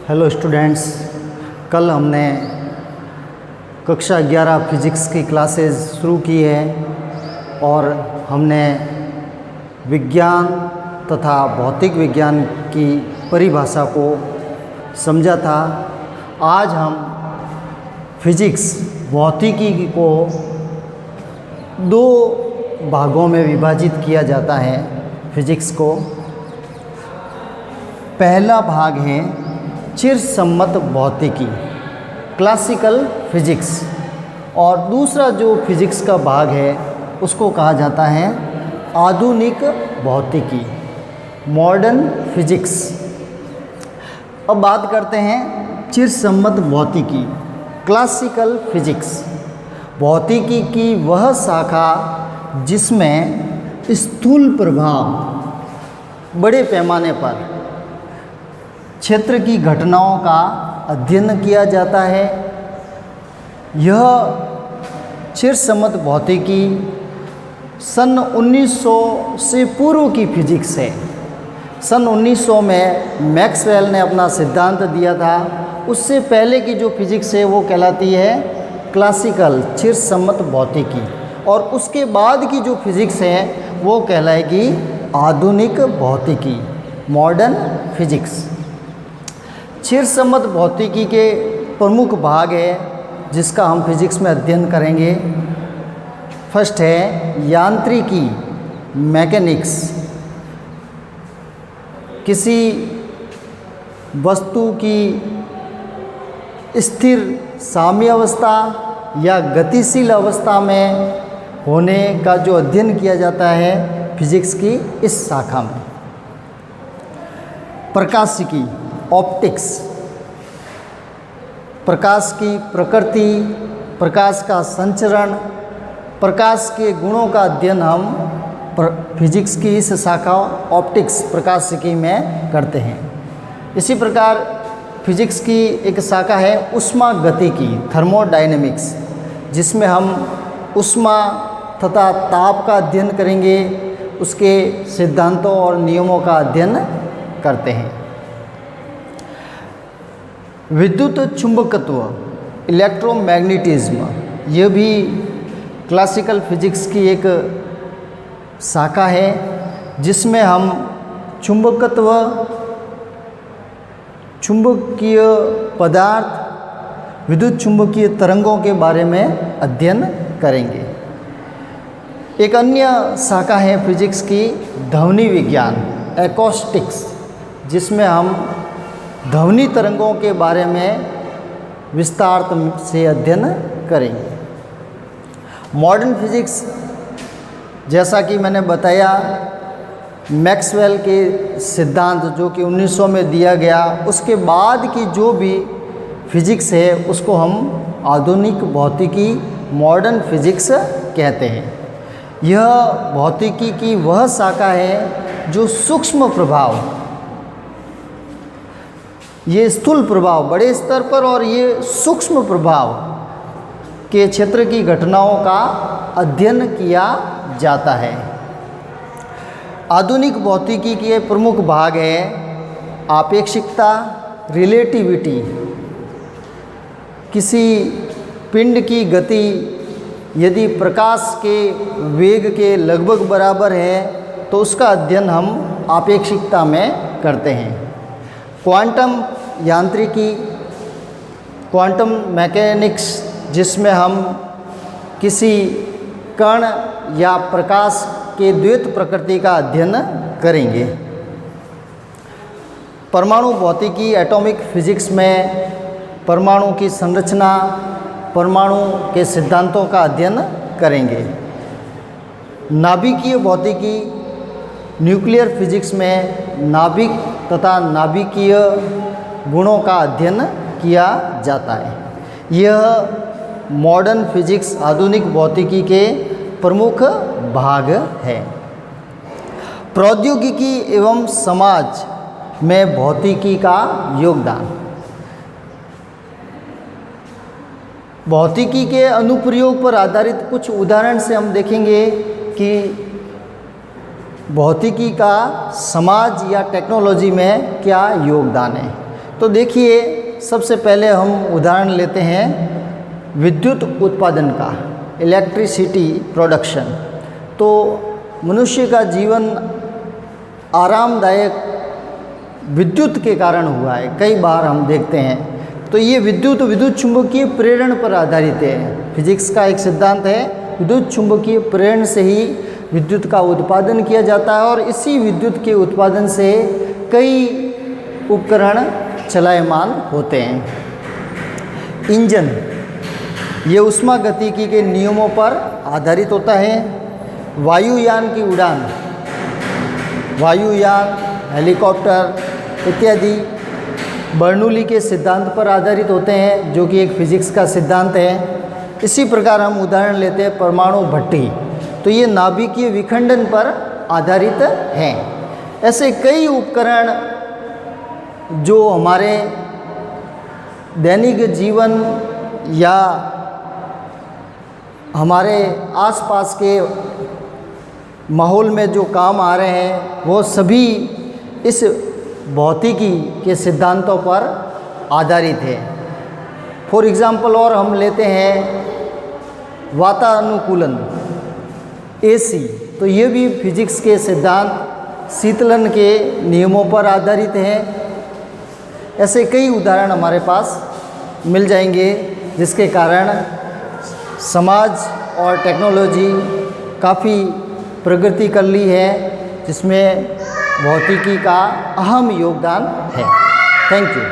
Hello students, कल हमने कक्षा 11 फिजिक्स की क्लासेस शुरू की है और हमने विज्ञान तथा भौतिक विज्ञान की परिभाषा को समझा था। आज हम फिजिक्स भौतिकी को दो भागों में विभाजित किया जाता है। फिजिक्स को पहला भाग है चिरसम्मत भौतिकी, क्लासिकल फिजिक्स, और दूसरा जो फिजिक्स का भाग है उसको कहा जाता है आधुनिक भौतिकी, मॉडर्न फिजिक्स। अब बात करते हैं चिरसम्मत भौतिकी, क्लासिकल फिजिक्स। भौतिकी की वह शाखा जिसमें स्थूल प्रभाव, बड़े पैमाने पर क्षेत्र की घटनाओं का अध्ययन किया जाता है। यह चिरसम्मत भौतिकी सन 1900 से पूर्व की फिजिक्स है। सन 1900 में मैक्सवेल ने अपना सिद्धांत दिया था। उससे पहले की जो फिजिक्स है वो कहलाती है क्लासिकल चिरसम्मत भौतिकी, और उसके बाद की जो फिजिक्स है वो कहलाएगी आधुनिक भौतिकी, मॉडर्न फिजिक्स। चिरसम्मत भौतिकी के प्रमुख भाग है जिसका हम फिजिक्स में अध्ययन करेंगे। फर्स्ट है यांत्रिकी, मैकेनिक्स। किसी वस्तु की स्थिर साम्यावस्था या गतिशील अवस्था में होने का जो अध्ययन किया जाता है फिजिक्स की इस शाखा में। प्रकाशिकी, ऑप्टिक्स। प्रकाश की प्रकृति, प्रकाश का संचरण, प्रकाश के गुणों का अध्ययन हम फिजिक्स की इस शाखा ऑप्टिक्स, प्रकाशिकी में करते हैं। इसी प्रकार फिजिक्स की एक शाखा है ऊष्मागतिकी, थर्मोडायनेमिक्स, जिसमें हम ऊष्मा तथा ताप का अध्ययन करेंगे, उसके सिद्धांतों और नियमों का अध्ययन करते हैं। विद्युत चुंबकत्व, इलेक्ट्रोमैग्नेटिज्म, यह भी क्लासिकल फिजिक्स की एक शाखा है जिसमें हम चुंबकत्व, चुंबकीय पदार्थ, विद्युत चुंबकीय तरंगों के बारे में अध्ययन करेंगे। एक अन्य शाखा है फिजिक्स की ध्वनि विज्ञान, एकॉस्टिक्स, जिसमें हम ध्वनि तरंगों के बारे में विस्तार से अध्ययन करेंगे। मॉडर्न फिजिक्स, जैसा कि मैंने बताया, मैक्सवेल के सिद्धांत जो कि 1900 में दिया गया, उसके बाद की जो भी फिजिक्स है उसको हम आधुनिक भौतिकी, मॉडर्न फिजिक्स कहते हैं। यह भौतिकी की वह शाखा है जो सूक्ष्म प्रभाव, ये स्थूल प्रभाव बड़े स्तर पर और ये सूक्ष्म प्रभाव के क्षेत्र की घटनाओं का अध्ययन किया जाता है। आधुनिक भौतिकी के प्रमुख भाग है आपेक्षिकता, रिलेटिविटी। किसी पिंड की गति यदि प्रकाश के वेग के लगभग बराबर है तो उसका अध्ययन हम आपेक्षिकता में करते हैं। क्वांटम यांत्रिकी, क्वांटम मैकेनिक्स, जिसमें हम किसी कण या प्रकाश के द्वैत प्रकृति का अध्ययन करेंगे। परमाणु भौतिकी, एटॉमिक फिजिक्स में परमाणु की संरचना, परमाणु के सिद्धांतों का अध्ययन करेंगे। नाभिकीय भौतिकी, न्यूक्लियर फिजिक्स में नाभिक तथा नाभिकीय गुणों का अध्ययन किया जाता है। यह मॉडर्न फिजिक्स, आधुनिक भौतिकी के प्रमुख भाग है। प्रौद्योगिकी एवं समाज में भौतिकी का योगदान। भौतिकी के अनुप्रयोग पर आधारित कुछ उदाहरण से हम देखेंगे कि भौतिकी का समाज या टेक्नोलॉजी में क्या योगदान है। तो देखिए, सबसे पहले हम उदाहरण लेते हैं विद्युत उत्पादन का, इलेक्ट्रिसिटी प्रोडक्शन। तो मनुष्य का जीवन आरामदायक विद्युत के कारण हुआ है, कई बार हम देखते हैं। तो ये विद्युत चुंबकीय प्रेरण पर आधारित है। फिजिक्स का एक सिद्धांत है, विद्युत चुंबकीय प्रेरण से ही विद्युत का उत्पादन किया जाता है और इसी विद्युत के उत्पादन से कई उपकरण चलायमान होते हैं। इंजन ये ऊष्मागतिकी के नियमों पर आधारित होता है। वायुयान की उड़ान, वायुयान, हेलीकॉप्टर इत्यादि बर्नौली के सिद्धांत पर आधारित होते हैं, जो कि एक फिजिक्स का सिद्धांत है। इसी प्रकार हम उदाहरण लेते हैं परमाणु भट्टी, तो ये नाभिकीय विखंडन पर आधारित हैं। ऐसे कई उपकरण जो हमारे दैनिक जीवन या हमारे आसपास के माहौल में जो काम आ रहे हैं, वो सभी इस भौतिकी के सिद्धांतों पर आधारित है। फॉर एग्ज़ाम्पल और हम लेते हैं वातानुकूलन, एसी, तो ये भी फिजिक्स के सिद्धांत शीतलन के नियमों पर आधारित है। ऐसे कई उदाहरण हमारे पास मिल जाएंगे, जिसके कारण समाज और टेक्नोलॉजी काफ़ी प्रगति कर ली है, जिसमें भौतिकी का अहम योगदान है। Thank you.